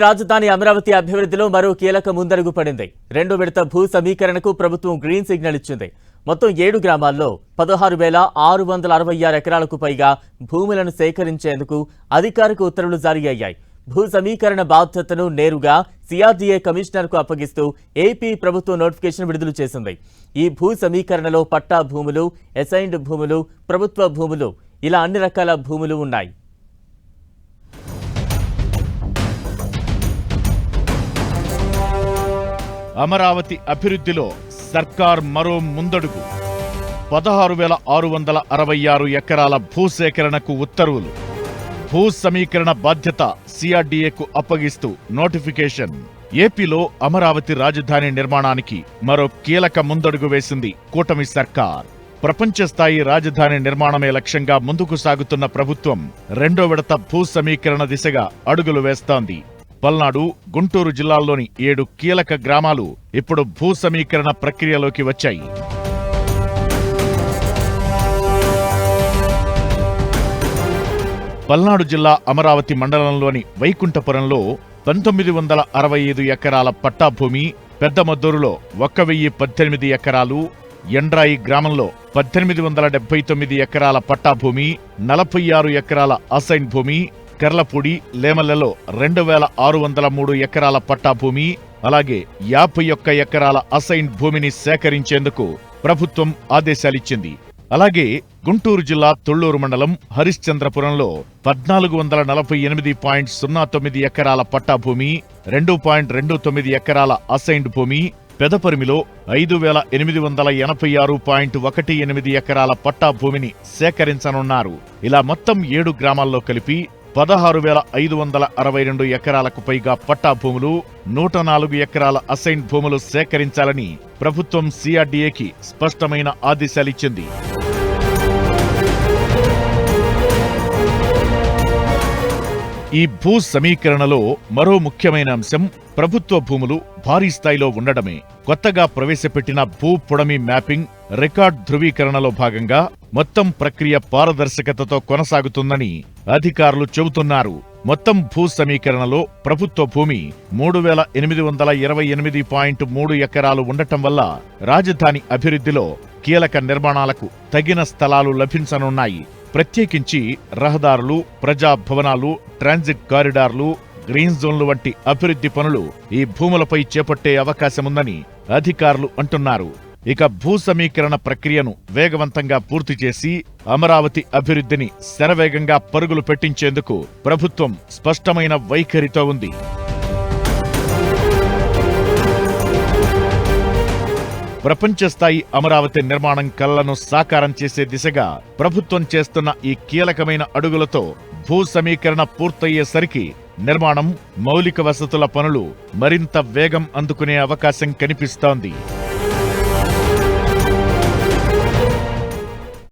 రాజధాని అమరావతి అభివృద్ధిలో మరో కీలక ముందడుగు పడింది. రెండో విడత భూ సమీకరణకు ప్రభుత్వం గ్రీన్ సిగ్నల్ ఇచ్చింది. మొత్తం 7 గ్రామాల్లో 16,666 ఎకరాలకు పైగా భూములను సేకరించేందుకు అధికారిక ఉత్తర్వులు జారీ అయ్యాయి. భూ సమీకరణ బాధ్యతను నేరుగా సిఆర్డీఏ కమిషనర్కు అప్పగిస్తూ ఏపీ ప్రభుత్వం నోటిఫికేషన్ విడుదల చేసింది. ఈ భూ సమీకరణలో పట్టా భూములు, అసైన్డ్ భూములు, ప్రభుత్వ భూములు ఇలా అన్ని రకాల భూములు ఉన్నాయి. అమరావతి అభివృద్ధిలో సర్కార్ మరో ముందడుగు. 16,666 ఎకరాల భూసేకరణకు ఉత్తర్వులు. భూ సమీకరణ బాధ్యత సిఆర్డీఏకు అప్పగిస్తూ నోటిఫికేషన్. ఏపీలో అమరావతి రాజధాని నిర్మాణానికి మరో కీలక ముందడుగు వేసింది కూటమి సర్కార్. ప్రపంచ స్థాయి రాజధాని నిర్మాణమే లక్ష్యంగా ముందుకు సాగుతున్న ప్రభుత్వం రెండో విడత భూ సమీకరణ దిశగా అడుగులు వేస్తోంది. పల్నాడు, గుంటూరు జిల్లాల్లోని 7 కీలక గ్రామాలు ఇప్పుడు భూ సమీకరణ ప్రక్రియలోకి వచ్చాయి. పల్నాడు జిల్లా అమరావతి మండలంలోని వైకుంఠపురంలో 1965 ఎకరాల పట్టాభూమి, పెద్దమద్దూరులో 1,018 ఎకరాలు, ఎండ్రాయి గ్రామంలో 1879 ఎకరాల పట్టాభూమి, 46 ఎకరాల అసైన్ భూమి, కర్లపూడి, లేమలలో 2,603 ఎకరాల పట్టాభూమి, అలాగే 51 ఎకరాల అసైన్ భూమిని సేకరించేందుకు ప్రభుత్వం ఆదేశాలిచ్చింది. అలాగే గుంటూరు జిల్లా తొళ్లూరు మండలం హరిశ్చంద్రపురంలో 1448.09 ఎకరాల పట్టాభూమి, 2.29 ఎకరాల అసైన్డ్ భూమి, పెదపరిమిలో 5,886.18 ఎకరాల పట్టాభూమిని సేకరించనున్నారు. ఇలా మొత్తం 7 గ్రామాల్లో కలిపి 16,562 ఎకరాలకు పైగా పట్టాభూములు, 104 ఎకరాల అసైన్ భూములు సేకరించాలని ప్రభుత్వం సిఆర్డీఏకి స్పష్టమైన ఆదేశాలిచ్చింది. ఈ భూ సమీకరణలో మరో ముఖ్యమైన అంశం ప్రభుత్వ భూములు భారీ స్థాయిలో ఉండడమే. కొత్తగా ప్రవేశపెట్టిన భూ పొడమి మ్యాపింగ్, రికార్డ్ ధృవీకరణలో భాగంగా మొత్తం ప్రక్రియ పారదర్శకతతో కొనసాగుతుందని అధికారులు చెబుతున్నారు. మొత్తం భూ సమీకరణలో ప్రభుత్వ భూమి 3,828.3 ఎకరాలు ఉండటం వల్ల రాజధాని అభివృద్ధిలో కీలక నిర్మాణాలకు తగిన స్థలాలు లభించనున్నాయి. ప్రత్యేకించి రహదారులు, ప్రజా భవనాలు, ట్రాన్సిట్ కారిడార్లు, గ్రీన్ జోన్లు వంటి అభివృద్ధి పనులు ఈ భూములపై చేపట్టే అవకాశముందని అధికారులు అంటున్నారు. ఇక భూ సమీకరణ ప్రక్రియను వేగవంతంగా పూర్తి చేసి అమరావతి అభివృద్ధిని శరవేగంగా పరుగులు పెట్టించేందుకు ప్రభుత్వం స్పష్టమైన వైఖరితో ఉంది. ప్రపంచ స్థాయి అమరావతి నిర్మాణం కలలను సాకారం చేసే దిశగా ప్రభుత్వం చేస్తున్న ఈ కీలకమైన అడుగులతో భూ సమీకరణ పూర్తయ్యేసరికి నిర్మాణం, మౌలిక వసతుల పనులు మరింత వేగం అందుకునే అవకాశం కనిపిస్తోంది.